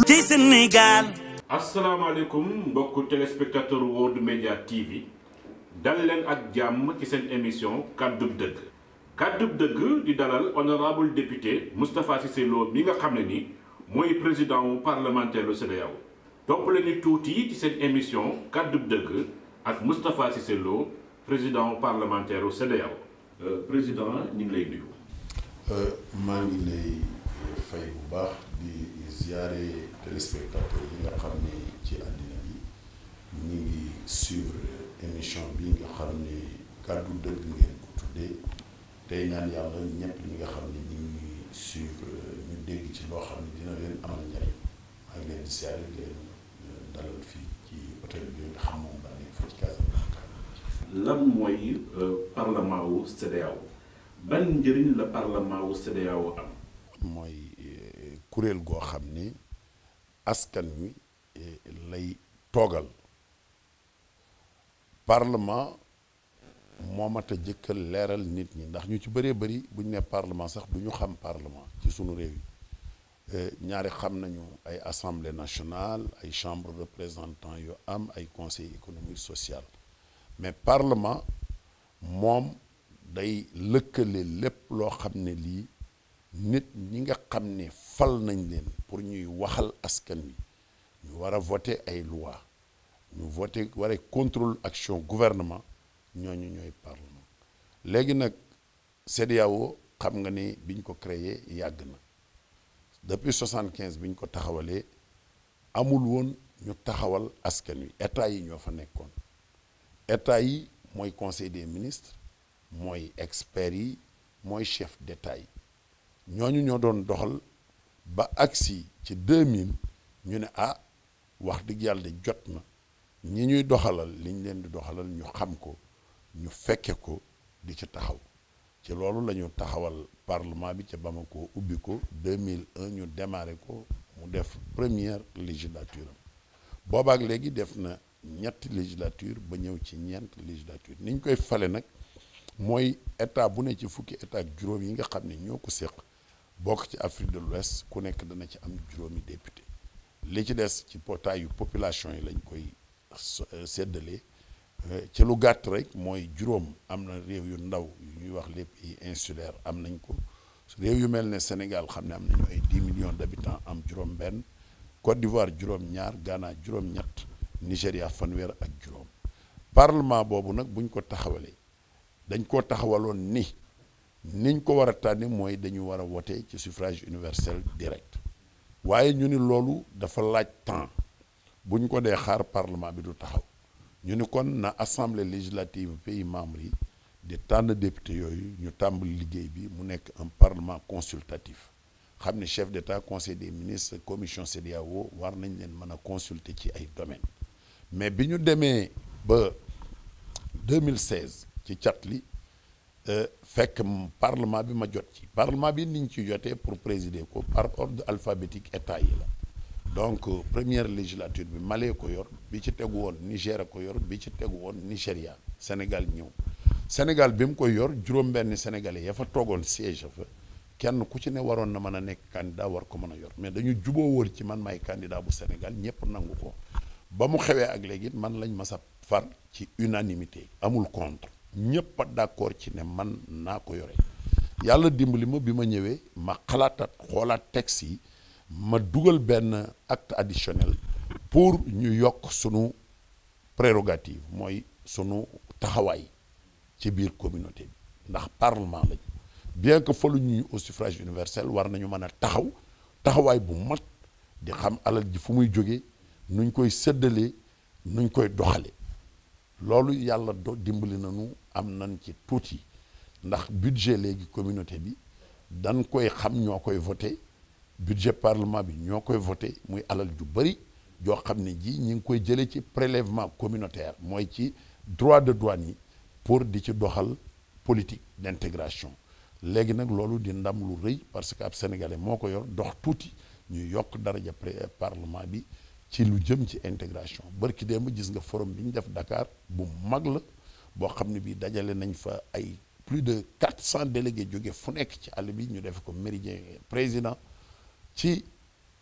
ci Sénégal. asalaamaaleykum mbokku téléspectateur World Media TV dal leen ak jàmm ci seen émission kàddub dëgg kàddub dëgg di dalal honorable député Moustapha Cissé Lo mi nga xam ne ni mooy président wu parlementaire lu CEDEAO topp leen ni tuuti ci seen émission kàddub dëgg ak Moustapha Cissé Lo président wu parlementaire lu CEDEAO président ñu ngi lay nuyu. maa ngi lay fay bu baax di ziare téléspectateur yi nga xam ne ci àddina bi ñu ngi suivre émission bi nga xam ne kàddu dëgg ngeen ko tuddee tey ñaan yàlla ñëpp ñi nga xam ne ñu ngi suivre ñu dégg ci loo xam ne dina leen amal njariñ maa ngi leen di ziare leen dalal fii ci hôtel bi nga xam moom daa nekk fa ci Casablanca. lan mooy parlement wu CEDEAO ban njëriñ la parlement wu CEDEAO am. mooy kuréel goo xam ni askan wi lay toogal parlement moo mat a jëkkal leeral nit ñi ndax ñu ci bëree bëri bu ñu ne parlement sax du ñu xam parlement ci sunu réew yi ñaari xam nañu ay assemblée nationale ay chambre de représentants yu am ay conseil économique social mais parlement moom day lëkkale lépp loo xam ne lii nit ñi nga xam ne fal nañ leen pour ñuy waxal askan wi ñu war a voter ay loi ñu voter war a contrôle action gouvernement ñooñu ñooy parlement léegi nag CEDEAO xam nga ni biñ ko créé yàgg na depuis 75 biñ ko taxawalee amul woon ñu taxawal askan wi état yi ñoo fa nekkoon état yi mooy conseil des ministres mooy experts yi mooy chef d'état yi ñooñu ñoo doon doxal ba agsi ci 2000 ñu ne wax dëgg yàlla de jot na ñi ñuy doxalal liñ leen di doxalal ñu xam ko ñu fekke ko di ci taxaw ci loolu la ñu taxawal parlement bi ca Bamako ubbi ko 2001 ñu démarré ko mu def première législature am boobaak léegi def na ñetti législature ba ñëw ci ñeent législature ni ñu koy fale nag mooy état bu ne ci fukki état ak juróom yi nga xam ne ñoo ko séq bokk ci Afrique de l'Ouest ku nekk dana ci am juróomi député li ci des ci potaayu population yi lañ koy séddalee ci lu gàtt rek mooy juróom am na réew yu ndaw yu ñuy wax les pays insulaires am nañ ko réew yu mel ne Sénégal xam ne am nañu ay 10 millions d'habitants am juróom benn Côte d'Ivoire juróom ñaar Ghana juróom ñett Nigéria fanweer ak juróom parlement boobu nag buñ ko taxawalee dañ koo taxawaloon niñ ko war a tànni mooy dañu war a voter ci suffrage universel direct waaye ñu ni loolu dafa laaj temps buñ ko dee xaar parlement bi du taxaw ñu ni kon na assemblée législative pays membres yi di tànn député yooyu ñu tàmbali liggéey bi mu nekk un parlement consultatif xam ne chef d'état conseil des ministres commission CEDEAO war nañ leen mën a consulter ci ay domaines mais bi ñu demee ba 2016 ci cat li fekk parlement bi ma jot ci parlement bi niñ ci jotee pour présider ko par ordre alphabétique état yi la donc première législature bi Mali ko yor bi ci tegu woon Niger ko yor bi ci tegu woon Nigéria Sénégal ñëw Sénégal bi mu koy yor juróom-benn sénégalais ya fa toogoon siège fa kenn ku ci ne waroon na mën a nekk candidat war ko mën a yor mais dañu juboo woon ci man maay candidat bu Sénégal ñëpp nangu ko ba mu xewee ak léegi man lañ mas a far ci unanimité amul contre ñëpp a d'accord ci ne man naa ko yore yàlla dimbali ma bi ma ñëwee ma xalaataat xoolaat texte yi ma dugal benn acte additionnel pour ñu yokk sunu prérogative mooy sunu taxawaay ci biir communauté bi ndax parlement lañu bien que falu ñu au suffrage universel war nañu mën a taxawaay bu mat di xam alal ji fu muy jógee nuñ koy séddalee nuñ koy doxale loolu yàlla dimbali nañu am nañ ci tuuti ndax budget léegi communauté bi dañ koy xam ñoo koy voté budget parlement bi ñoo koy voté muy alal ju bëri joo xam ne ji ñi ngi koy jëlee ci prélèvement communautaire mooy ci droit de douane yi pour di ci doxal politique d'intégration léegi nag loolu di ndam lu rëy parce que ab sénégalais moo ko yor dox tuuti ñu yokk daraja parlement bi ci lu jëm ci intégration barki démb gis nga forum bi ñu def Dakar bu mag la boo xam ne bii dajale nañ fa ay plus de 400 délégués jóge fu nekk ci àll bi ñu def ko méridien président ci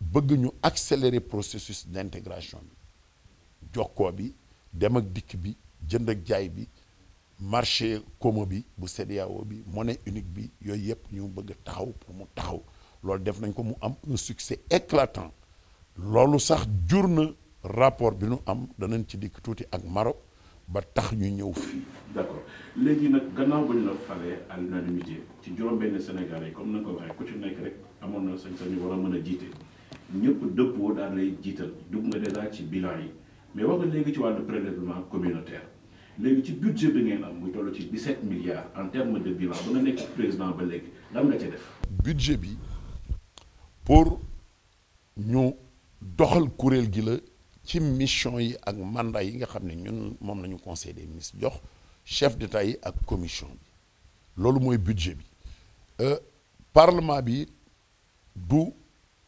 bëgg ñu accélérer processus d'intégration bi jokkoo bi dem ak dikk bi jënd ak jaay bi marché commun bi bu CEDEAO bi monnaie unique bi yooyu yëpp ñu bëgg taxaw pour mu taxaw loolu def nañ ko mu am un succès éclatant loolu sax jur na rapport bi nu am danañ ci dikk tuuti ak Maroc ba tax ñu ñëw fii. d'accord léegi nag gannaaw ba ñu la falee à l'unanimité ci juróom-benn Sénégalais comme na nga ko waxee ku ci nekk rek amoon na sañ-sañu war a mën a jiite ñëpp dëppoo daal lay jiital dugg nga déjà ci bilan yi mais wax nga léegi ci wàllu prélèvement communautaire léegi ci budget bi ngeen am muy toll ci 17 milliards en termes de bilan ba nga nekk président ba léegi lan nga ci def. budget bi pour ñu doxal kuréel gi la ci mission yi ak mandat yi nga xam ne ñun moom nañu conseil des ministres jox chef d'état yi ak commission bi loolu mooy budget bi parlement bi du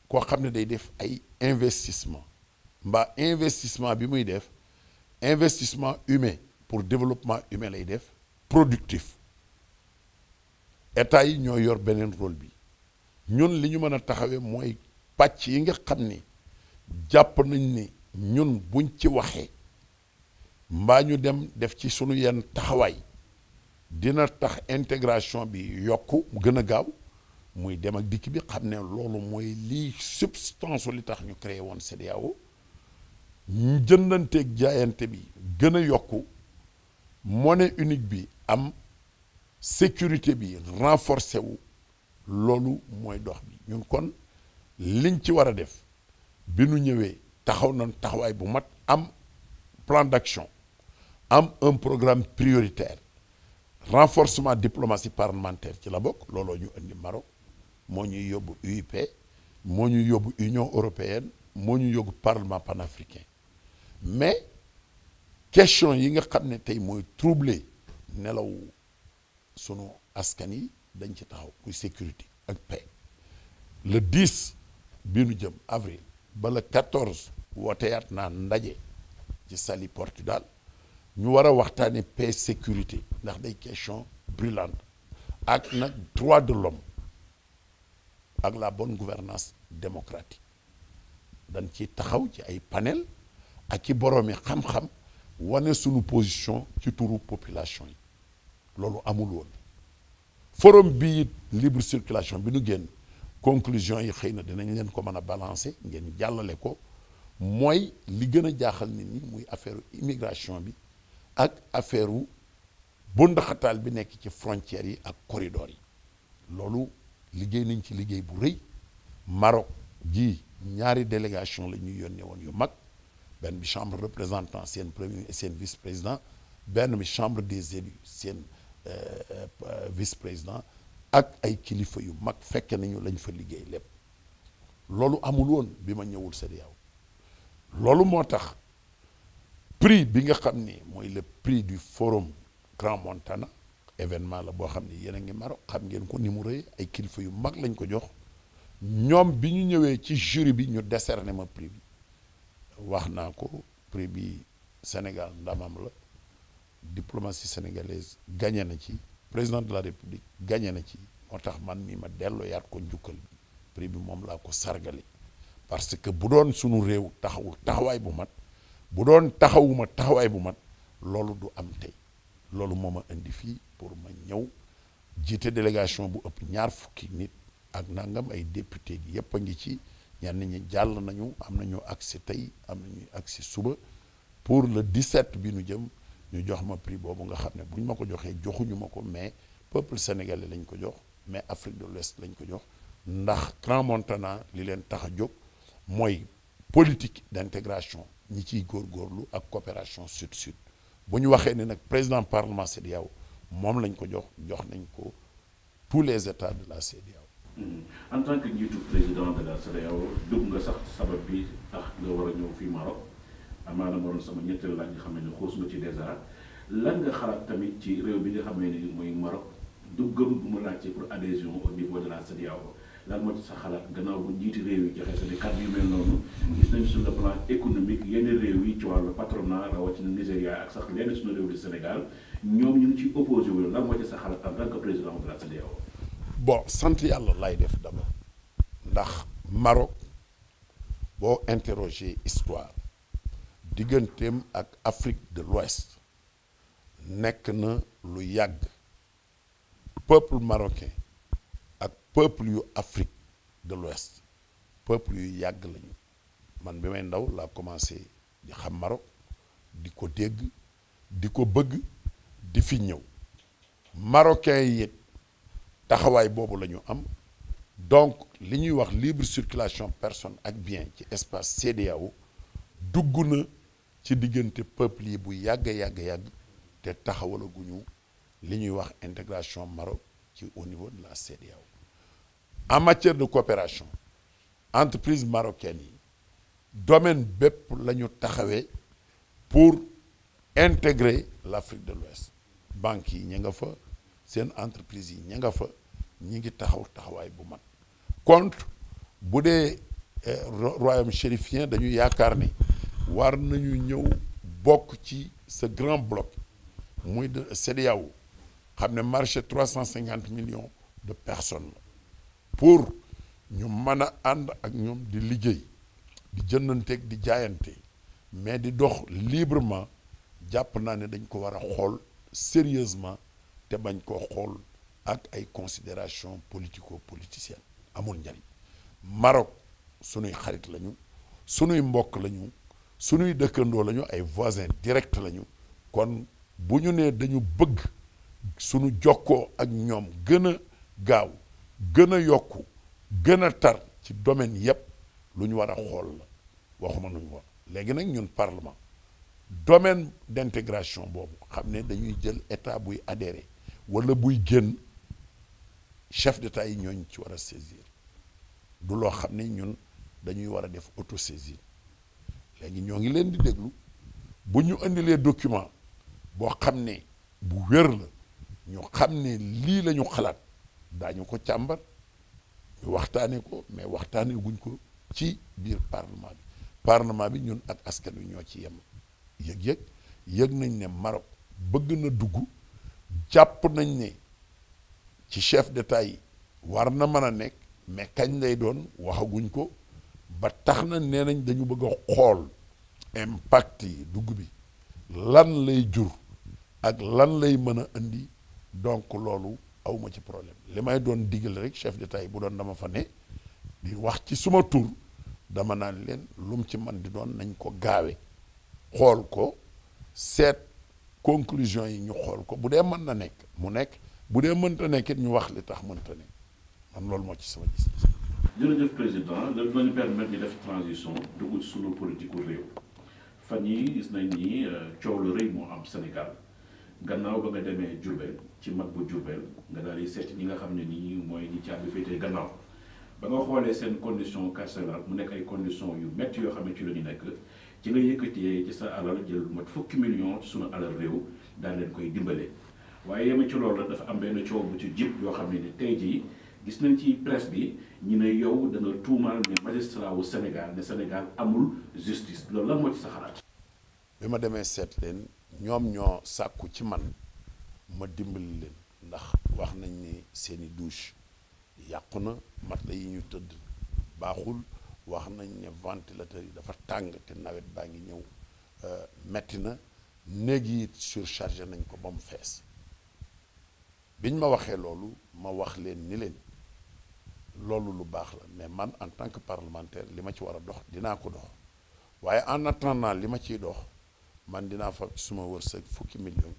koo xam ne day def ay investissement mbaa investissement bi muy def investissement humain pour développement humain lay def productif état yi ñoo yor beneen rôle bi ñun li ñu mën a taxawee mooy pàcc yi nga xam ni jàpp nañ ni ñun buñ ci waxee mbaa ñu dem def ci sunu yenn taxawaay dina tax intégration bi yokku gën a gaaw muy dem ak dikk bi xam ne loolu mooy lii substance li tax ñu créé woon CEDEAO ñu jëndanteeg jaayante bi gën a yokku monnaie unique bi am sécurité bi renforcé wu loolu mooy dox bi ñun kon liñ ci war a def bi nu ñëwee taxaw nañ taxawaay bu mat am plan d'action am un programme prioritaire renforcement diplomatie parlementaire ci la bokk looloo ñu indi Maroc moo ñuy yóbbu UIP moo ñuy yóbbu Union européenne moo ñu yóbbu parlement panafricain mais question yi nga xam ne tey mooy troubler nelaw sunu askan yi dañ ci taxaw muy sécurité ak paix le 10 bi nu jëm avril ba le 14 wooteyaat naa ndaje ci Saly Portudal ñu war a waxtaane paix sécurité ndax day question brûlante ak nag droit de l'homme ak la bonne gouvernance démocratique dañ ci taxaw ci ay panel ak i boroomi xam-xam wane sunu position ci turu population yi loolu amul woon forum bi libre circulation bi nu génn conclusion yi xëy na dinañ leen ko mën a balancer ngeen jàllale ko mooy li gën a jaaxal nit ñi muy affaire immigration bi ak affaire u bundaxataal bi nekk ci frontières yi ak corridors yi loolu liggéey nañ ci liggéey bu rëy Maroc ji ñaari délégation la ñuy yónnee woon yu mag benn bi chambre représentant seen premier seen vice président benn bi chambre des élus seen vice président ak ay kilifa yu mag fekke nañu lañ fa liggéey lépp loolu amul woon bi ma ñëwul CEDEAO loolu moo tax prix bi nga xam ni mooy le prix du forum Grand Montana événement la boo xam ne yéen a ngi Maroc xam ngeen ko ni mu rëy ay kilifa yu mag lañ ko jox ñoom bi ñu ñëwee ci jury bi ñu décerné ma prix bi wax naa ko prix bi Sénégal ndamam la diplomatie sénégalaise gagné na ci président de la République gagné na ci moo tax man mii ma delloo yaat ko njukkal bi prix bi moom laa ko sargale parce que bu doon sunu réew taxawul taxawaay bu mat bu doon taxawuma taxawaay bu mat loolu du am tey loolu moo ma indi fii pour ma ñëw jiite délégation bu ëpp ñaar fukki nit ak nangam ay député gi yépp a ngi ci ñenn ñi jàll nañu am nañu accès tey am nañu accès suba pour le 17 bi nu jëm ñu jox ma prix boobu nga xam ne bu ñu ma ko joxee joxuñu ma ko mais peuple sénégalais lañ ko jox mais Afrique de l'Ouest lañ ko jox ndax Grand Montana li leen tax a jóg mooy politique d'intégration ñi ciy góorgóorlu ak coopération sud-sud bu ñu waxee ne nag président parlement CEDEAO moom lañ ko jox nañ ko tous les états de la CEDEAO. En tant que njiitu président de la CEDEAO dugg nga sax sabab bi tax nga war a ñëw fii Maroc amaana ma doon sama ñetteelu laaj nga xam ne xuus nga ci dèjà lan nga xalaat tamit ci réew bi nga xam ne ni mooy Maroc duggam bu mu laajte pour adhésion au niveau de la CEDEAO lan moo ci sa xalaat gannaaw bu njiiti réew yi joxe seen kàddu yu mel noonu gis nañ sur le plan économique yenn réew yi ci wàllu patronat rawatina Nigéria ak sax lenn suñu réew di Sénégal ñoom ñu ngi ci opposé wu lan moo ci sa xalaat en tant que président de la CEDEAO. bon sant yàlla lay def d'abord ndax Maroc boo interroger histoire digganteem ak Afrique de l'Ouest nekk na lu yàgg peuple marocain ak peuple yu Afrique de l'Ouest peuple yu yàgg lañu man bi may ndaw laa commencé di xam Maroc di ko dégg di ko bëgg di fi ñëw marocain yi it taxawaay boobu la ñu am donc li ñuy wax libre circulation personne ak bien ci espace CEDEAO dugg na ci diggante peuple yi bu yàgg te taxawalaguñu li ñuy wax intégration Maroc ci au niveau de la CEDEAO en matière de coopération entreprise marocaine yi domaine bépp la ñu taxawee pour intégrer l'Afrique de l'Ouest banques yi ña nga fa seen entreprise yi ña nga fa ñi ngi taxawaay bu mag contre bu dee royaume chérifien dañu yaakaar ni war nañu ñëw bokk ci ce grand bloc muy de CEDEAO xam ne marché 350 millions de personnes la pour ñu mën a ànd ak ñoom di liggéey di jëndanteeg di jaayante mais di dox librement jàpp naa ne dañ ko war a xool sérieusement te bañ koo xool ak ay considération politico-politicienne amul njariñ Maroc sunuy xarit lañu sunuy mbokk lañu sunuy dëkkandoo lañu ay voisins direct lañu kon bu ñu nee dañu bëgg sunu jokkoo ak ñoom gën a gaaw gën a yokku gën a tar ci domaine yépp lu ñu war a xool la waxuma nu ñu war léegi nag ñun parlement domaine d'intégration boobu xam ne dañuy jël état buy adhérer wala buy génn chef d'état yi ñooñ ci war a saisir du loo xam ne ñun dañuy war a def autosaisine léegi ñoo ngi leen di déglu bu ñu indilee document boo xam ne bu wér la ñu xam ne lii la ñu xalaat daañu ko càmbar ñu waxtaanee ko mais waxtaanee guñ ko ci biir parlement bi ñun ak askan wi ñoo ci yem yëg nañ ne Maroc bëgg na dugg jàpp nañ ne ci chef d'état yi war na mën a nekk mais kañ lay doon waxaguñ ko ba tax na nee nañ dañu bëgg a xool impact yi dugg bi lan lay jur ak lan lay mën a indi donc loolu awma ci problème li may doon digal rek chef d'état yi bu doon dama fa ne di wax ci suma tur dama naan leen lum ci man di doon nañ ko gaawe xool ko seet conclusion yi ñu xool ko bu dee mën na nekk mu nekk bu dee mënta nekk it ñu wax li tax mënta nekk man loolu moo ci sama gis. jërëjëf président loolu dinañu permettre ñu def transition dugg ci sunu politique réew fan yi gis nañ ni coow lu rëy moo am Sénégal gannaaw ba nga demee Diourbel ci mag bu Diourbel nga daal di seet ñi nga xam ne nii mooy ñi caabi féetee gannaaw ba nga xoolee seen condition carcérale mu nekk ay conditions yu métti yoo xam ne ci la ñu nekk ci nga yëkkatee ci sa alal jël mot fukki millions ci sunu alal réew daal leen koy dimbale waaye yema ci loolu la dafa am benn coow bu ci jib yoo xam ne ni tey jii gis nañ ci presse bi ñu ne yow da nga tuumaal ne magistrat wu Sénégal ne Sénégal amul justice loolu lan moo ci sa xalaat. bi ma demee seet leen ñoom ñoo sàkku ci man ma dimbali leen ndax wax nañ ni seeni douche yàqu na matelas yi ñu tëdd baaxul wax nañ ne ventilateur yi dafa tàng te nawet baa ngi ñëw metti na néeg yi surchargé nañ ko ba mu fees biñ ma waxee loolu ma wax leen ni leen loolu lu baax la mais man en tant que parlementaire li ma ci war a dox dinaa ko dox waaye en attendant li ma ciy dox man dinaa fa ci suma wërsëg fukki million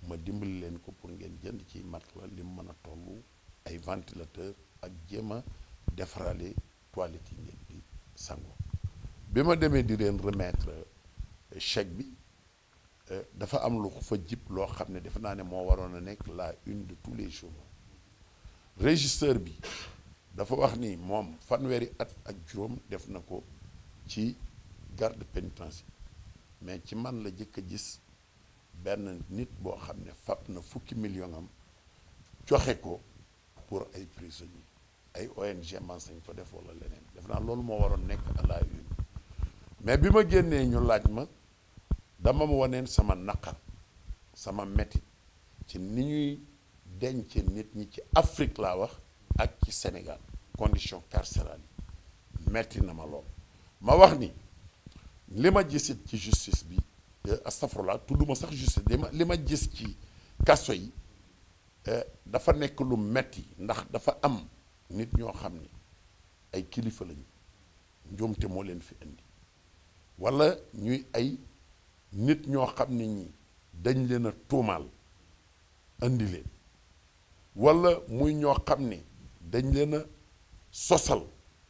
ma dimbali leen ko pour ngeen jënd ci matelas li mu mën a tollu ay ventilateur ak jéem a defarale toilettes yi ngeen di sango bi ma demee di leen remettre chèque bi dafa am lu fa jib loo xam ne defe naa ne moo waroon a nekk la une de tous les journaux régisseur bi dafa wax ni moom fanweeri at ak juróom def na ko ci garde pénitentiaire mais ci man la jëkk a gis benn nit boo xam ne fab na fukki million am joxe ko pour ay prisonniers ay ONG man sañ ko def wala leneen def naa loolu moo waroon nekk à la une mais bi ma génnee ñu laaj ma dama ma waneen sama naqar sama metit ci ni ñuy denc nit ñi ci Afrique laa wax ak ci Sénégal condition carcérale yi metti na ma lool ma wax ni li ma gisit ci justice bi astafurlah tudduma sax justice li ma gis ci kaso yi dafa nekk lu metti ndax dafa am nit ñoo xam ni ay kilifa lañu njuumte moo leen fi indi walla ñuy ay nit ñoo xam ne ñi dañ leen a tuumaal indi leen walla muy ñoo xam ne dañ leen a sosal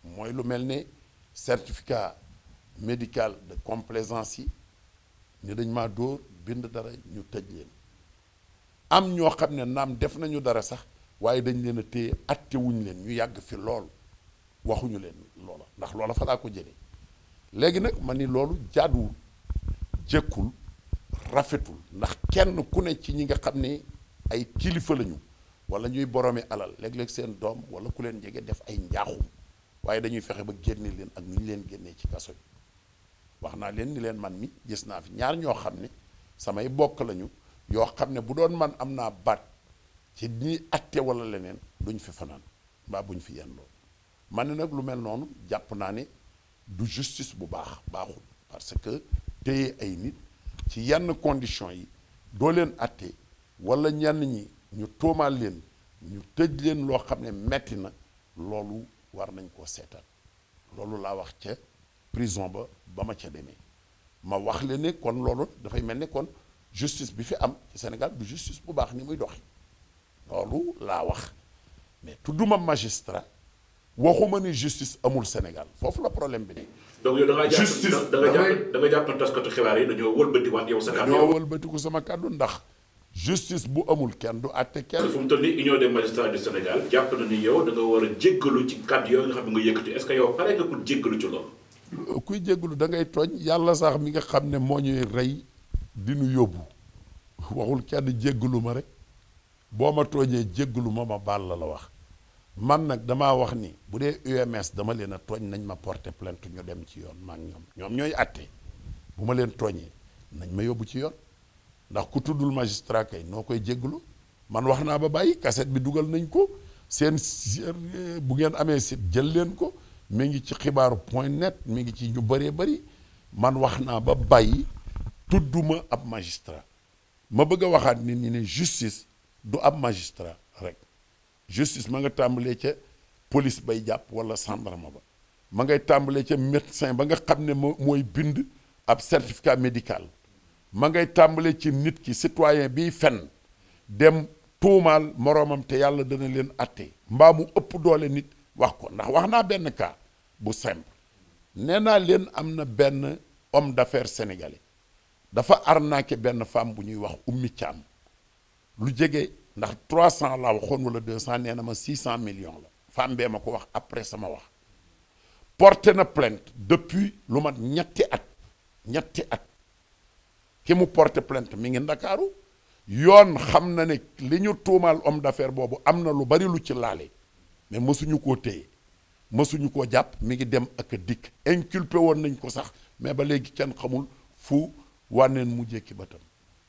mooy lu mel ne certificat médical de complaisance yi ni dañ maa dóor bind dara ñu tëj leen am ñoo xam ne naam def nañu dara sax waaye dañ leen a téye attewuñ leen ñu yàgg fi lool waxuñu leen loola ndax loola fa laa ko jëlee léegi nag ma ni loolu jaaduwul jëkkul rafetul ndax kenn ku ne ci ñi nga xam ne ay kilifa lañu wala ñuy boroomi alal léeg-léeg seen doom wala ku leen jege def ay njaaxum waaye dañuy fexe ba génne leen ak nu ñu leen génnee ci kaso bi wax naa leen ni leen man mi gis naa fi ñaar ñoo xam ne samay bokk lañu yoo xam ne bu doon man am naa baat ci ñi atte wala leneen duñ fi fanaan mbaa buñ fi yendoo man ne nag lu mel noonu jàpp naa ne du justice bu baaxul parce que téye ay nit ci yenn conditions yi doo leen atte wala ñenn ñi ñu tuumaal leen ñu tëj leen loo xam ne metti na loolu war nañ koo seetaan loolu laa wax ca prison ba ma ca demee ma wax leen ne kon loolu dafay mel ne kon justice bi fi am ci Sénégal du justice bu baax ni muy doxi loolu laa wax mais tudduma magistrat waxuma ni justice amul Sénégal foofu la problème bi ne donc yow da nga jàpp justice da nga jàpp taskatu xibaar yi dañoo wëlbatiwaat yow sa kàddu dañoo wëlbatiku sama kàddu ndax justice bu amul kenn du àtte kenn. fu mu toll nii union des magistrats du Sénégal jàpp na ni yow da nga war a jéggalu ci kàddu yooyu nga xam ne nga yëkkati est-ce que yow pare nga pour jéggalu ci loolu. kuy jéggalu da ngay tooñ yàlla sax mi nga xam ne moo ñuy rey di nu yóbbu waxul kenn jéggalu ma rek boo ma tooñee jéggalu ma baal la wax man nag damaa wax ni bu dee UMS dama leen a tooñ nañ ma porter plainte ñu dem ci yoon maa ngi ñoom ñooy àtte bu ma leen tooñee nañ ma yóbbu ci yoon. ndax ku tuddul magistrat kay noo koy jégglu man wax naa ba bàyyi cassette bi dugal nañ ko seen bu ngeen amee site jël leen ko mi ngi ci xibaaru.net mi ngi ci ñu bëree bëri man wax naa ba bàyyi tudduma ab magistrat ma bëgg a waxaat nit ñi ne justice du ab magistrat rek justice ma nga tàmbalee ca police bay jàpp wala gendarme ba ma ngay tàmbalee ca médecin ba nga xam ne mooy bind ab certificat médical ma ngay tàmbale ci nit ki citoyen biy fen dem tuumaal moroomam te yàlla dana leen atte mbaa mu ëpp doole nit wax ko ndax wax naa benn cas bu simple nee naa leen am na benn homme d'affaires sénégalais dafa arnaqué benn femme bu ñuy wax Ummi Thiam lu jege ndax 300 laa waxoon wala 200 nee na ma 600 millions la femme bee ma ko wax après sama wax porté na plainte depuis lu mat ñetti at ki mu porté plainte mi ngi Ndakaaru yoon xam na ne li ñu tuumaal homme d'affaires boobu am na lu bari lu ci laale mais mësuñu koo téye mësuñu koo jàpp mi ngi dem ak a dikk inculpé woon nañ ko sax mais ba léegi kenn xamul fu wànneen mu jékki bëtam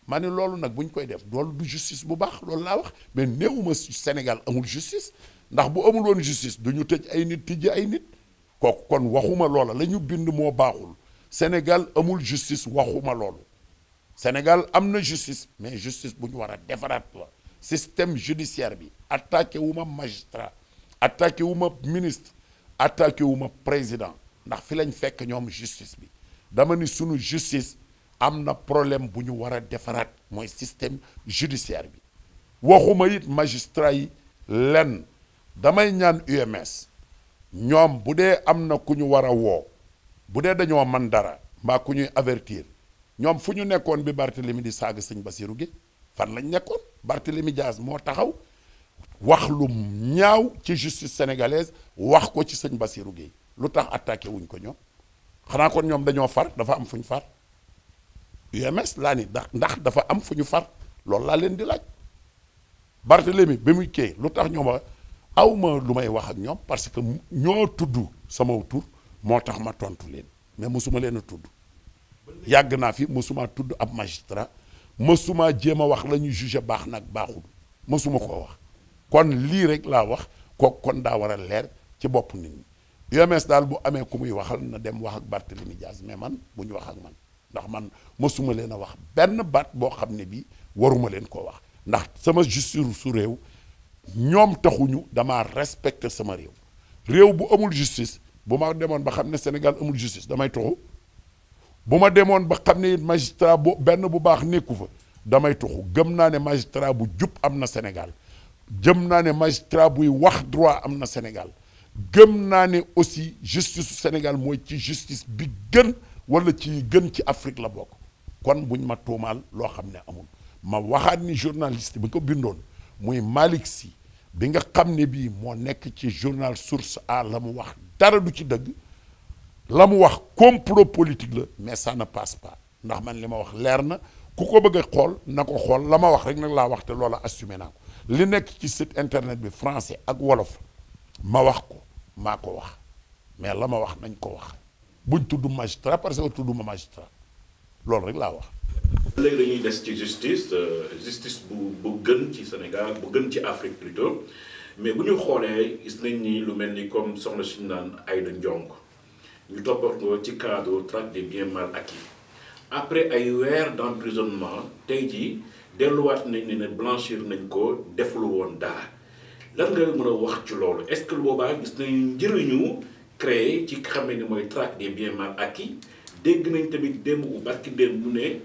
ma ne loolu nag bu ñu koy def loolu du justice bu baax loolu laa wax mais néewuma Sénégal amul justice ndax bu amul woon justice du ñu tëj ay nit tijji ay nit kooku kon waxuma loola la ñu bind moo baaxul Sénégal amul justice waxuma loolu Sénégal am na justice mais justice bu ñu war a defaraat la système judiciaire bi attaqué wu ma magistrat attaqué wu ma ministre attaqué wu ma président ndax fi lañ fekk ñoom justice bi dama ni sunu justice am na problème bu ñu war a defaraat mooy système judiciaire bi waxuma it magistrat yi lenn damay ñaan UMS ñoom bu dee am na ku ñu war a woo bu dee dañoo man dara mbaa ku ñuy avertir ñoom fu ñu nekkoon bi Barthélemy di saaga sëñ Bassirou Guèye fan lañ nekkoon Barthélemy Diaz moo taxaw wax lu ñaaw ci justice sénégalaise wax ko ci sëñ Bassirou Guèye lu tax attaqué wuñ ko ñoom xanaa kon ñoom dañoo far dafa am fu ñu far UMS laa ni ndax dafa am fu ñu far loolu laa leen di laaj Barthélemy ba muy kii lu tax ñoom awma lu may wax ak ñoom parce que ñoo tudd sama tur moo tax ma tontu leen mais mosuma leen a tudd yàgg naa fi mosuma tudd ab magistrat mosuma jéem a wax la ñuy jugé baax nag baaxul mosuma koo wax kon lii rek laa wax kooku kon daa war a leer ci bopp nit ñi UMS daal bu amee ku muy waxal na dem wax ak Barthélémy Dias mais man bu ñu wax ak man ndax man mosuma leen a wax benn baat boo xam ne bii waruma leen koo wax ndax sama justice su réew ñoom taxuñu damaa respecté sama réew bu amul justice bu ma demoon ba xam ne Sénégal amul justice damay toxu bu ma demoon ba xam ne magistrat bu benn bu baax nekku fa damay toxu gëm naa ne magistrat bu jub am na Sénégal gëm naa ne magistrat buy wax droit am na Sénégal gëm naa ne aussi justice su Sénégal mooy ci justice bi gën wala ci gën ci Afrique la bokk kon buñ ma tuumaal loo xam ne amul ma waxaat ni journaliste bi ko bindoon muy Malick Sy bi nga xam ne bii moo nekk ci journal Source A la mu wax dara du ci dëgg la mu wax complot politique la mais ça ne passe pas ndax man li ma wax leer na ku ko bëgg a xool na ko xool la ma wax rek nag laa wax te loola assumé naa ko li nekk ci site internet bi français ak wolof ma wax ko maa ko wax mais la ma wax nañ ko wax buñ tudd magistrat parce que tudduma magistrat loolu rek laa wax. léegi dañuy des ci justice bu gën ci Sénégal bu gën ci Afrique plutôt mais bu ñu xoolee gis nañ ni lu mel ni comme soxna si naan Aïda Ndiongue ñu toppat ko ci cadre traque des biens mal acquis après ay weer d'emprisonnement tey jii delluwaat nañ ne blanchir nañ ko deful woon dara lan nga mën a wax ci loolu est-ce que boobaa gis nañ njëriñu créé ci xam ne mooy traque des biens mal acquis dégg nañ tamit démb bu barki démb mu ne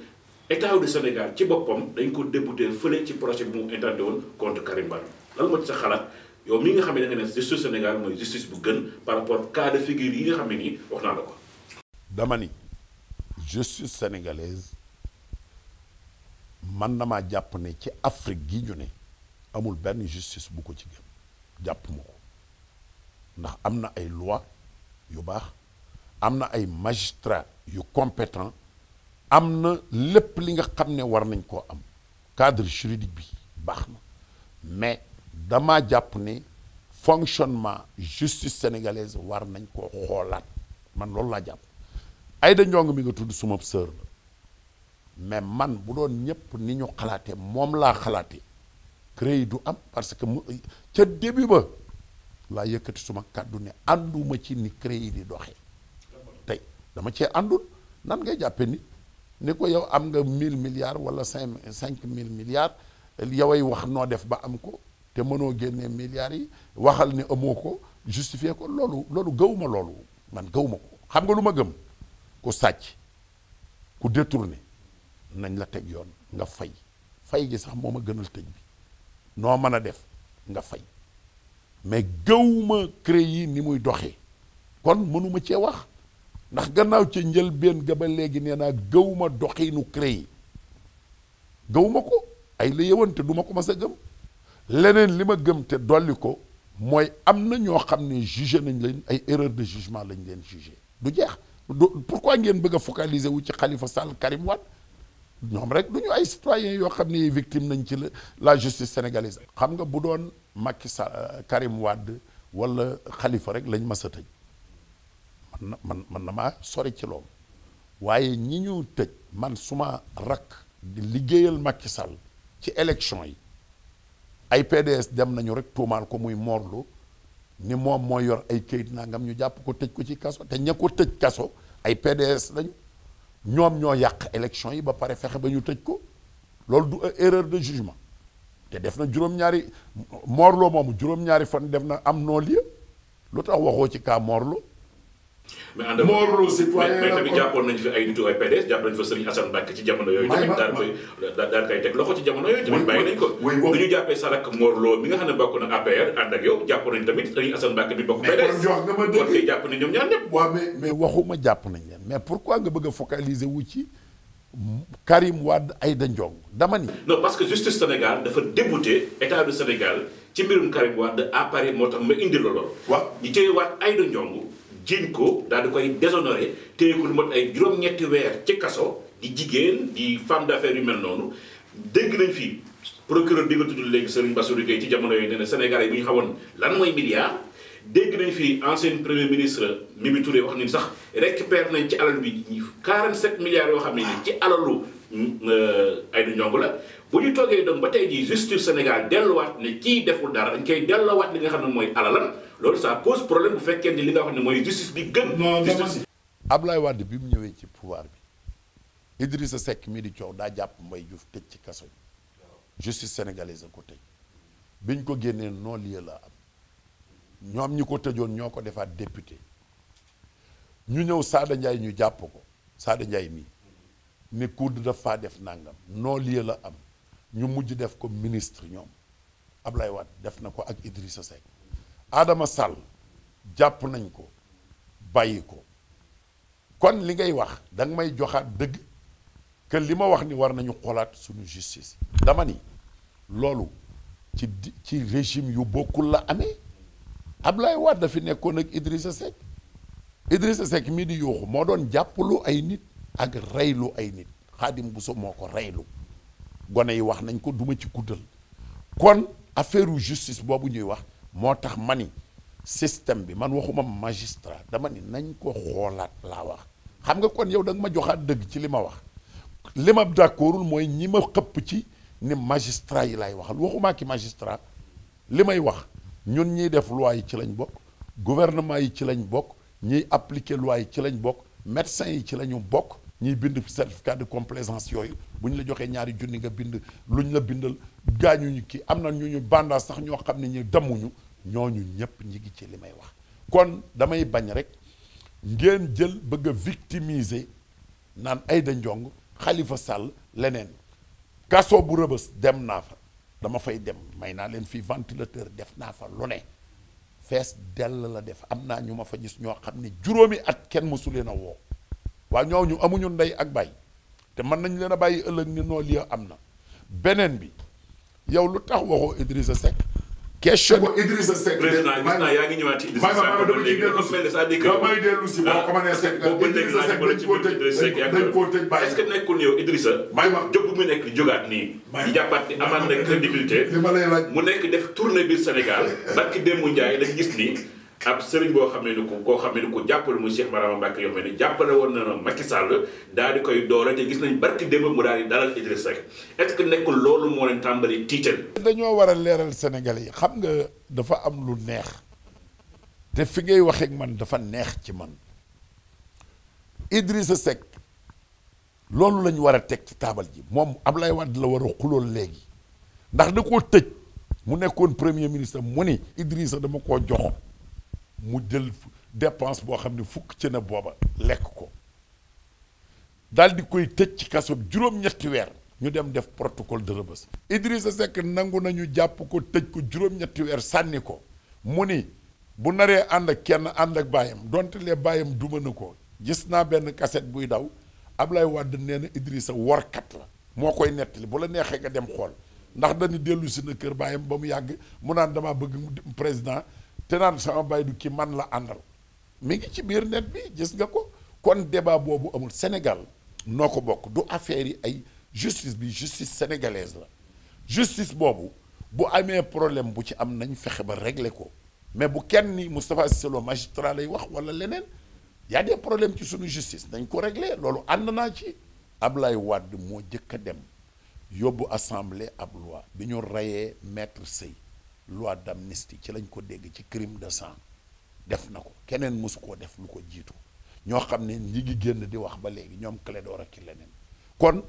état du Sénégal ci boppam dañ ko débouté fële ci projet bi mu intenté woon contre Karim Wade lan moo ci sa xalaat yow mi nga xam ne da nga ne justice Sénégal mooy justice bu gën par rapport cas de figure yi nga xam ne nii wax naa la ko. dama ni justice sénégalaise man damaa jàpp ne ci Afrique gi ñu ne amul benn justice bu ko ci gën jàpp ma ko ndax am na ay loi yu baax am na ay magistrats yu compétent am na lépp li nga xam ne war nañ koo am cadre juridique bi baax na mais damaa jàpp ne fonctionnement justice sénégalaise war nañ koo xoolaat man loolu laa jàpp Aïda Ndiongue mi nga tudd suma sœur la mais man bu doon ñëpp ni ñu xalaatee moom laa xalaatee CREI du am parce que mu ca début ba laa yëkkati suma kàddu ne ànduma ci ni CREI di doxee tey dama cee àndul nan ngay jàppe ni ko yow am nga 1000 milliards wala 5000 milliards yoway wax noo def ba am ko te mënoo génnee milliards yi waxal ne amoo ko justifier ko loolu gëwuma loolu man gëwuma ko xam nga lu ma gëm ku sàcc ku détourné nañ la teg yoon nga fay gi sax moo ma gënal tëj bi noo mën a def nga fay mais gëwuma CREI ni muy doxee kon mënuma cee wax ndax gannaaw ca njëlbéen ga ba léegi nee naa gëwuma doxinu CREI gëwuma ko ay la yëwante du ma ko mas a gëm leneen li ma gëm te dolli ko mooy am na ñoo xam ne jugé nañ leen ay erreur de jugement lañ leen jugé du jeex pourquoi ngeen bëgg a focaliser wu ci Khalifa Sall Karim Wade ñoom rek du ñu ay citoyens yoo xam ne victime nañ ci la justice sénégalaise xam nga bu doon Macky Sall Karim Wade wala Khalifa rek lañ mas a tëj man na maa sori ci loolu waaye ñi ñu tëj man suma rakk di liggéeyal Macky Sall ci élection yi ay PDS dem nañu rek tuumaal ko muy morlu ni moom mooy yor ay këyit nangam ñu jàpp ko tëj ko ci kaso te ña ko tëj kaso ay PDS lañu ñoom ñoo yàq élection yi ba pare fexe ba ñu tëj ko loolu du erreur de jugement te def na juróom-ñaari morlo moomu juróom-ñaari fan def na am non-lieu lu tax waxoo ci cas morlo mais ànd mais tamit jàppoon nañ fi ay nitu ay PDS jàpp nañ fa Serigne Assane Mbacké ci jamono yooyu tamit daal koy teg loxo ci jamono yooyu tamit bàyyi nañ ko bu ñu jàppee Sarak Morlo mi nga xam ne bokk na APR ànd ak yow jàppoon nañ tamit Serigne Assane Mbacké bi bokk PDS kon kay jàpp nañ ñoom ñaar ñëpp waaw mais waxuma jàpp nañ leen mais pourquoi nga bëgg a focaliser wu ci Karim Wade Aïda Ndiongue dama ni non parce que justice Sénégal dafa débouté état du Sénégal ci mbirum Karim Wade à Paris moo tax ma indi la lool waaw ñu téye waat Aïda Ndiongue jiiñ ko daal di koy déshonoré téye ko lu mot ay juróom-ñetti weer ci kaso di jigéen di femme d'affaires yu mel noonu dégg nañ fii procureur bi nga tudd léegi Serigne Bassirou Gueye ci jamono yooyu nee na Sénégalais yi bu ñu xamoon lan mooy milliard dégg nañ fi ancien premier ministre Mimi Touré wax ni sax récupère nañ ci alal bi 47 milliards yoo xam ne ni ci alalu Aïda Ndiongue la bu ñu toogee donc ba tey jii justice Sénégal delluwaat ne kii deful dara dañ koy delluwaat li nga xam ne mooy alalam loolu ça pose problème bu fekkee ni li nga wax ne mooy justice bi gën. non Ablaye Wade bi mu ñëwee ci pouvoir bi Idrissa Seck mii di coow daa jàpp Mbaye Diouf tëj ci kaso bi justice sénégalaise a ko tëj biñ ko génnee non lieu la am ñoom ñi ko tëjoon ñoo ko defaat député ñu ñëw Sada Ndiaye ñu jàpp ko Sada Ndiaye mii ne COUD dafa def nangam non lieu la am ñu mujj def ko ministre ñoom Ablaye Wade def na ko ak Idrissa Seck Adama Sall jàpp nañ ko bàyyi ko kon li ngay wax da nga may joxaat dëgg que li ma wax ni war nañu xoolaat suñu justice dama ni loolu ci régime yu bokkul la amee Ablaye Wade dafi nekkoon ak Idrissa Seck mii di yuuxu moo doon jàppalu ay nit ak reylu ay nit Xaadim Bousso moo ko reylu gone yi wax nañ ko duma ci guddal kon affaire u justice boobu ñuy wax moo tax ma ni système bi man waxuma magistrat dama ni nañ ko xoolaat laa wax xam nga kon yow da nga ma joxaat dëgg ci li ma wax li ma d'accordul mooy ñi ma xëpp ci ni magistrat yi laay waxal waxumaa ki magistrat li may wax ñun ñiy def loi yi ci lañ bokk gouvernement yi ci lañ bokk ñiy appliquer loi yi ci lañ bokk médecins yi ci la ñu bokk ñiy bind certificat de complaisance yooyu bu ñu la joxee ñaari junni nga bind luñ la bindal gaañuñu kii am na ñu bandaa sax ñoo xam ne ñu demuñu ñooñu ñëpp ñi ngi ci li may wax kon damay bañ rek ngeen jël bëgg a victimiser naan Aïda Ndiongue Khalifa Sall leneen kaso bu Rëbës dem naa fa dama fay dem may naa leen fii ventilateur def naa fa lu ne fees dell la def am naa ñu ma fa gis ñoo xam ne juróomi at kenn mësu leen a woo waa ñooñu amuñu ndey ak bàyyi te mën nañ leen a bàyyi ëllëg ni noo lii am na beneen bi yow lu tax waxoo Idrissa Seck question ko Idrissa Seck président gis naa yaa ngi ñëwaat ci Idrissa Seck damay dellu si boo ko mënee Seck Idrissa Seck dañ koo tëj bàyyi est-ce que nekkul yow Idrissa jóg bu mu nekk di jógaat nii di jàppaat ni amaat na crédibilité li ma lay laaj mu nekk def tournée biir Sénégal barki démbu Ndiaye dañ gis ni ab sëriñ boo xam ne ni ko koo xam ne ni ko jàppale mu Cheikh Marama Mbacké yoo xam ne jàppale woon na Macky Sall daal di koy doole te gis nañ barki démb mu daal di dalal Idrissa Seck est-ce que nekkul loolu moo leen tàmbali tiital. dañoo war a leeral Sénégalais yi xam nga dafa am lu neex te fi ngay waxee ak man dafa neex ci man Idrissa Seck loolu lañu war a teg ci taabal ji moom Ablaye Wade la war a xulool léegi ndax da koo tëj mu nekkoon premier ministre mu ni Idrissa dama koo jox mu jël dépense boo xam ne fukk ci na booba lekk ko daal di koy tëj ci kaso bi juróom-ñetti weer ñu dem def protocole de Rebeuss Idrissa Seck nangu nañu jàpp ko tëj ko juróom-ñetti weer sànni ko mu ni bu naree ànd ak kenn ànd ak baayam donte lee baayam duma na ko gis naa benn cassette buy daw Ablaye Wade nee na Idrissa workat la moo koy nettali bu la neexee nga dem xool ndax dañu dellu si na kër baayam ba mu yàgg mu naan damaa bëgg président te naan sama baay du ki man la àndal mi ngi ci biir net bi gis nga ko kon débat boobu amul Sénégal noo ko bokk du affaire yi ay justice bi justice sénégalaise la justice boobu bu amee problème bu ci am nañ fexe ba régler ko mais bu kenn ni Moustapha Cissé Lo magistrat lay wax wala leneen y a des problèmes ci suñu justice nañ ko régler loolu ànd naa ci Ablaye Wade moo jëkk a dem yóbbu assemblée ab loi bi ñu reyee maître Sèye loi d'amnistie ci lañ ko dégg ci crime de sang def na ko keneen mosu koo def lu ko jiitu ñoo xam ne ñi ngi génn di wax ba léegi ñoom Clédor ak ki leneen kon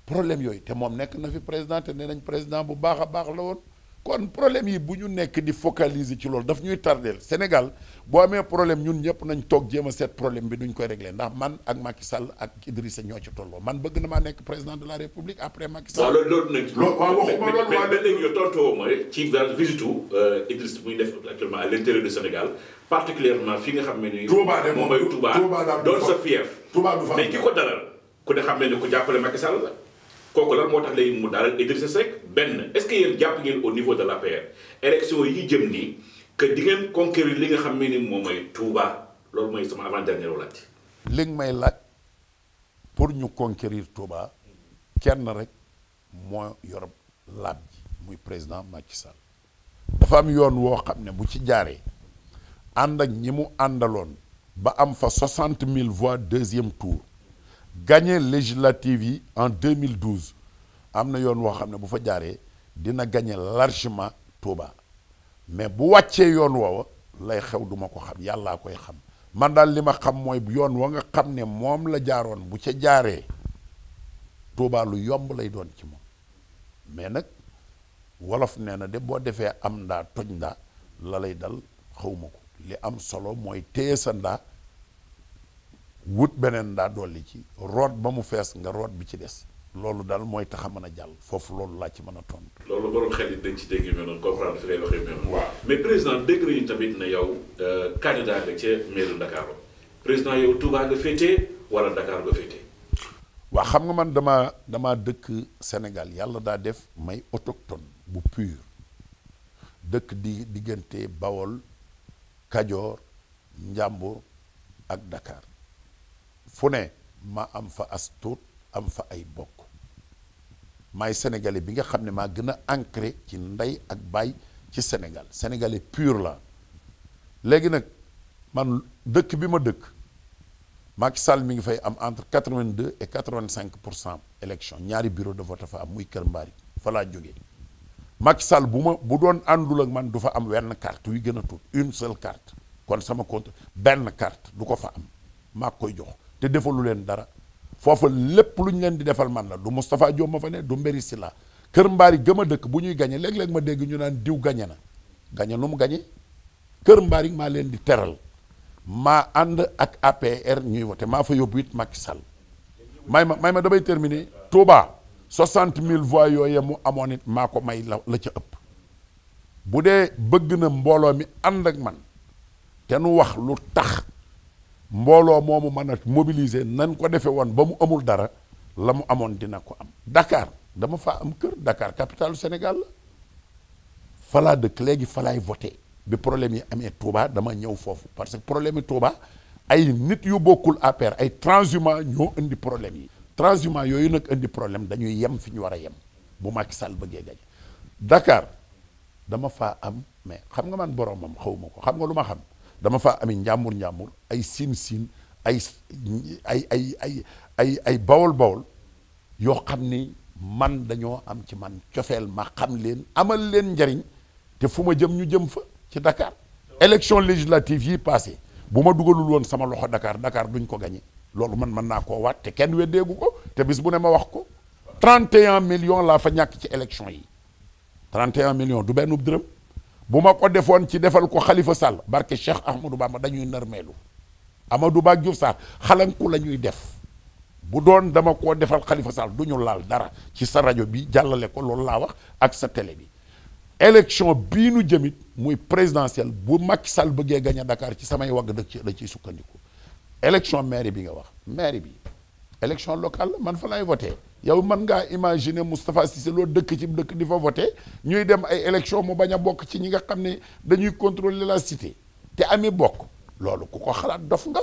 problème yooyu te moom nekk na fi président te nee nañ président bu baax a baax la woon kon problème yi bu ñu nekk di focaliser ci loolu daf ñuy tardeel Sénégal boo amee problème ñun ñëpp nañ toog jéem a seet problème bi duñ koy régler ndax man ak Macky Sall ak Idrissa ñoo ci tolloo man bëgg na maa nekk président de la République après Macky Sall. waaw loolu nag. mais léegi yow tontoo mooy ci visitu Idrissa muy def actuellement à l'intérieur du Sénégal particulièrement fi nga xam ne nii. Touba de moom mooy Touba doon sa fief. Touba du fa mais ki ko dalal ku ne xam ne ni ko jàppale Macky Sall la. kooku lan moo tax léegi mu dalal Idrissa Seck benn est-ce que yéen jàpp ngeen au niveau de l'APR élection yi jëm nii que di ngeen conquérir li nga xam ne ni moom mooy Touba loolu mooy sama avant dernière laaj. li nga may laaj pour ñu conquérir Touba kenn rek moo yor laab ji muy président Macky Sall dafa am yoon woo xam ne bu ci jaaree ànd ak ñi mu àndaloon ba am fa 60 000 voix deuxième tour gagné législative yi en 2012 am na yoon woo xam ne bu fa jaaree dina gagné largement Touba mais bu wàccee yoon woowa lay xew duma ko xam yàllaa koy xam man daal li ma xam mooy yoon wa nga xam ne moom la jaaroon bu ca jaaree Touba lu yomb lay doon ci moom mais nag wolof nee na de boo defee am ndaa toj ndaa la lay dal xawma ko li am solo mooy téye sa ndaa wut beneen ndaa dolli ci root ba mu fees nga root bi ci des loolu daal mooy tax a mën a jàll foofu loolu laa ci mën a tontu. loolu borom xel yi dañ ci dégg mel noonu comprendre fi ngay waxee mel noonu. waaw mais président dégg nañu tamit ne yow candidat nga ca mairie Dakar président yow Touba nga féetee wala Dakar nga féetee. waaw xam nga man dama dëkk Sénégal yàlla daa def may autochtone bu pur dëkk diggante Bawol Kajoor Njàmbur ak Dakar fu ne ma am fa as tuut am fa ay bokk maay sénégalais bi nga xam ne maa gën a ancré ci ndey ak baay ci Sénégal sénégalais pur la léegi nag man dëkk bi ma dëkk Macky Sall mi ngi fay am entre 82 et 85% élection ñaari bureau de vote fa am muy Kër Mbaari fa laa jógee Macky Sall bu doon àndul ak man du fa am wenn carte yu gën a tuut une seule carte kon sama compte benn carte du ko fa am maa koy jox te defalu leen dara foofa lépp lu ñu leen di defal man la du Moustapha Diop ma fa ne du Mbéri Sylla Kër Mbaari gëm a dëkk bu ñuy gañe léeg-léeg ma dégg ñu naan diw gañe na gañe nu mu gañe Kër Mbaari maa leen di teral maa ànd ak APR ñuy wote maa fa yóbbu it Macky Sall may ma damay terminer Touba 60 000 voix yooyu mu amoon it maa ko may la ca ëpp bu dee bëgg na mbooloo mi ànd ak man te nu wax lu tax mbooloo moomu mën a mobiliser nan ko defee woon ba mu amul dara la mu amoon dina ko am Dakar dama faa am kër Dakar capitale Sénégal la fa laa dëkk léegi fa laay voté bi problème yi amee Touba dama ñëw foofu parce que problème yi Touba ay nit yu bokkul APR ay transhumants ñoo indi problème yi transhumants yooyu nag indi problème dañuy yem fi ñu war a yem bu Macky Sall bëggee gañ Dakar dama faa am mais xam nga man boromam xawma ko xam nga lu ma xam dama faa ami njàmbur ay siin ay bawol yoo xam ni man dañoo am ci man cofeel ma xam leen amal leen njariñ te fu ma jëm ñu jëm fa ci Dakar élection législative yi passé bu ma dugalul woon sama loxo Dakar duñ ko gañe loolu man mën naa koo waat te kenn weddeegu ko te bis bu ne ma wax ko 31 millions laa fa ñàkk ci élection yi 31 millions du benn dërëm bu ma ko defoon ci defal ko Khalifa Sall barke Cheikh Ahmadou Bamba dañuy nërmeelu Amadou Ba Diouf Sarr xalanku la ñuy def bu doon dama koo defal Khalifa Sall du ñu laal dara ci sa rajo bi jàllale ko loolu laa wax ak sa télé bi élection bii nu jëmit muy présidentielle bu Macky Sall bëggee gañ a Dakar ci samay wagg dëkk da ciy sukkandiku élection mairie bi nga wax mairie bi élection locale man fa lay voté yow mën ngaa imaginer Moustapha Cissé Lo dëkk ci dëkk di fa voté ñuy dem ay élection mu bañ a bokk ci ñi nga xam ne dañuy contrôler la cité te ami bokk loolu ku ko xalaat dof nga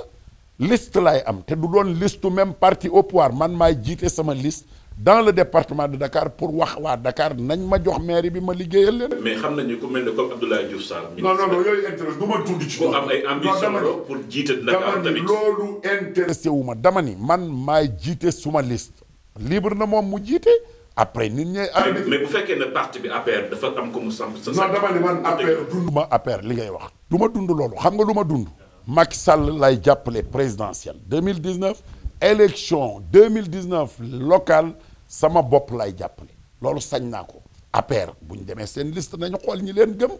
liste laay am te du doon liste même parti au pouvoir man maay jiite sama liste dans le département de Dakar pour wax waa Dakar nañ ma jox mairie bi ma liggéeyal leen. mais xam nañu ku mel ne comme Abdoulaye Diouf Sarr. non yooyu intéressé du ma tudd ci. ku am ay ambition pour jiite Dakar tamit loolu intéressé wu ma dama ni man maay jiite suma liste libre na moom mu jiite après nit ñi. mais bu fekkee ne parti bi APR dafa am ko mu samp. non dama ni man APR dund ma APR li ngay wax. du ma dund loolu xam nga lu ma dund. Macky Sall lay jàppale présidentielle 2019 élection 2019 locale sama bopp lay jàppale loolu sañ naa ko APR bu ñu demee seen liste nañu xool ñi leen gëm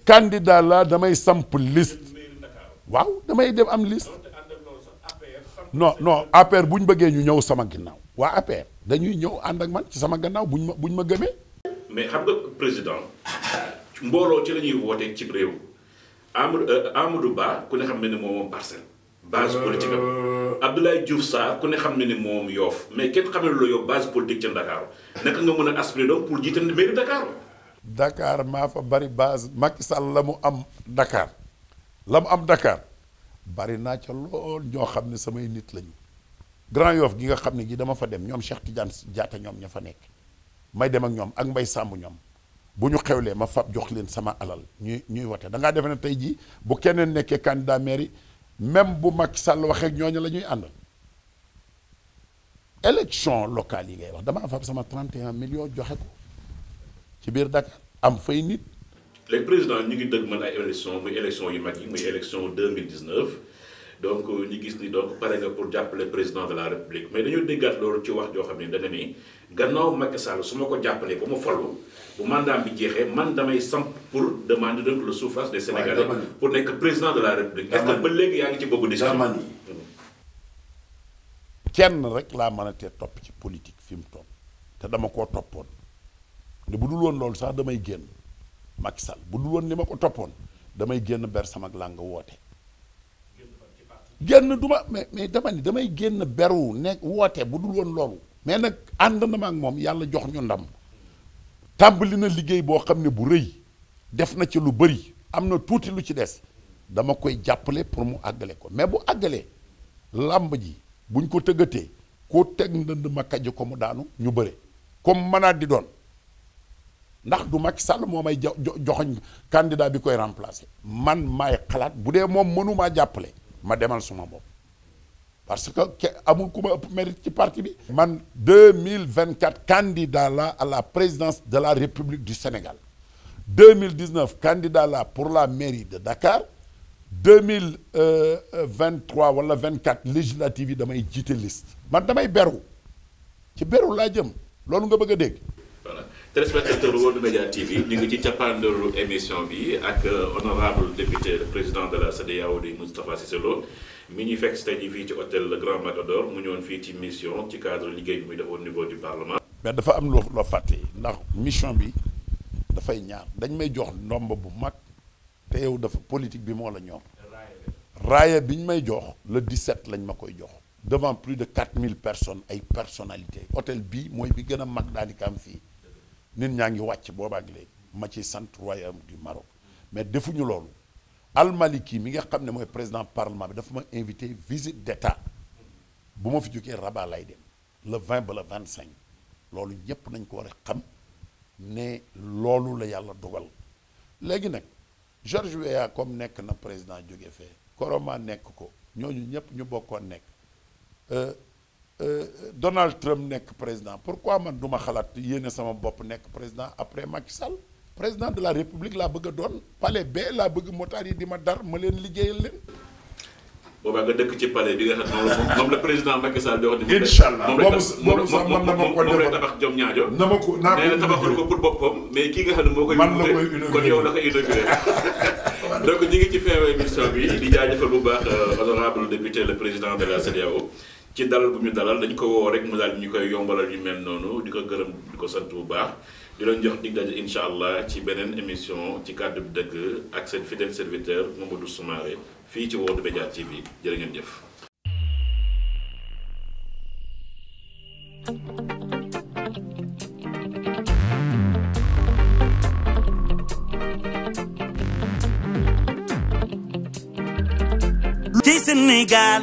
candidat la damay samp liste waaw damay dem am liste non APR bu ñu bëggee ñu ñëw sama ginnaaw waa APR dañuy ñëw ànd ak man ci sama gannaaw buñ ma gëmee. mais xam nga président mbooloo ci la ñuy wootee ci réew Amadou Ba ku ne xam ne ni moom parcelle base politique am Abdoulaye Diouf Sarr ku ne xam ne ni moom Yoff mais kenn xam ne loolu yow base politique ca Dakar naka nga mën a aspirer donc pour jiite mairie Dakar. Dakar maa fa bari base Macky Sall la mu am Dakar bari naa ca lool ñoo xam ne samay nit lañu Grand Yoff gi nga xam ne gi dama fa dem ñoom Cheikh Tidiane Diatta ñoom ña fa nekk may dem ak ñoom ak Mbay Sàmb ñoom bu ñu xewlee ma fab jox leen sama alal ñuy wote da ngaa defe ne tey jii bu keneen nekkee candidat mairie même bu Macky Sall waxee ak ñooñu la ñuy àndal. élection locale yi ngay wax damaa fab sama 31 millions joxe ko ci biir Dakar am fay nit. les présidents ñu ngi dëgg mën ay élection muy élection yu mag yi muy élection 2019 donc ñu gis ni donc pare nga pour jàppale président de la république mais dañoo déggaat loolu ci wax joo xam ne dana ni gannaaw Macky Sall su ma ko jàppalee ba ma falu bu mandat bi jeexee man damay samp pour demander donc le suffrage des Sénégalais pour nekk président de la république. est-ce que ba léegi yaa ngi ci boobu décision. kenn rek laa mën a tee topp ci politique fi mu topp te dama koo toppoon ne bu dul woon loolu sax damay génn Macky Sall bu dul woon li ma ko toppoon damay génn ber sama làng woote. génn du ma mais dama ni damay génn beru nekk woote bu dul woon loolu mais nag ànd na ma ak moom yàlla jox ñu ndam tàmbali na liggéey boo xam ne bu rëy def na ci lu bëri am na tuuti lu ci des dama koy jàppale pour mu àggale ko mais bu àggalee làmb ji buñ ko tëggatee koo teg ndënd ma kàjj ko mu daanu ñu bëre comme mënaat di doon ndax du Macky Sall moo may joxoñ candidat bi koy remplacer man maay xalaat bu dee moom mënumaa jàppale ma demal suma bopp parce que amul ku ma ëpp mérite ci parti bi. man 2024 candidat la à la présidence de la République du Sénégal 2019 candidat la pour la mairie de Dakar 2023 wala 24 législative yi damay jiite liste man damay beru ci beru laa jëm loolu nga bëgg a dégg. voilà téléspectateur World Media TV ñu ngi ci cappaandalu émission bi ak honorable député le président de la CEDEAO di Moustapha Cissé Lo mi ñuy fekk tey jii fii ci hôtel Le Grand Matador mu ñëwoon fii ci mission ci cadre liggéey bi muy def au niveau du parlement. mais dafa am loo fàtte ndax mission bi dafay ñaar dañ may jox ndomb bu mag te yow dafa politique bi moo la ñor raaya bi ñu may jox le 17 lañ ma koy jox devant plus de 4000 personnes ay personnalités hôtel bii mooy bi gën a mag daanaka am fii nit ñaa ngi wàcc boobaak léegi ma ciy sant royaume du Maroc mais defuñu loolu Al Maliki mi nga xam ne mooy président parlement bi dafa ma invité visite d'état bu ma fi jógee Rabat lay dem le 20 ba le 25 loolu ñëpp nañ ko war a xam ne loolu la yàlla dogal léegi nag Georges Weah comme nekk na président jóge fee Koroma nekk ko ñooñu ñëpp ñu bokkoon nekk Donald Trump nekk président pourquoi man duma xalaat yéene sama bopp nekk président après Macky Sall président de la République laa bëgg a doon palais bee laa bëgg motaar yi di ma dar ma leen liggéeyal leen. boobaa nga dëkk ci palais bi nga xam ne moom la président Macky Sall di wax. incha allah moom lay tabax jom ñaajo. na ma ko naa ko nee na tabaxul ko pour boppam mais kii nga xam ne moo koy. man la koy inauguré kon yow la koy inauguré. donc ñu ngi ci fin émission bi di jaajëfal bu baax honorable député le président de la CEDEAO ci dalal bu ñu dalal dañ ko woo rek mu daal ñu koy yombalal yu mel noonu di ko gërëm di ko sant bu baax di leen jox dig daje incha allah ci beneen émission ci kàddu bi dëgg ak seen fidèle serviteur Mamadou Soumaré fii ci World Media TV jërë ngeen jëf. ci Sénégal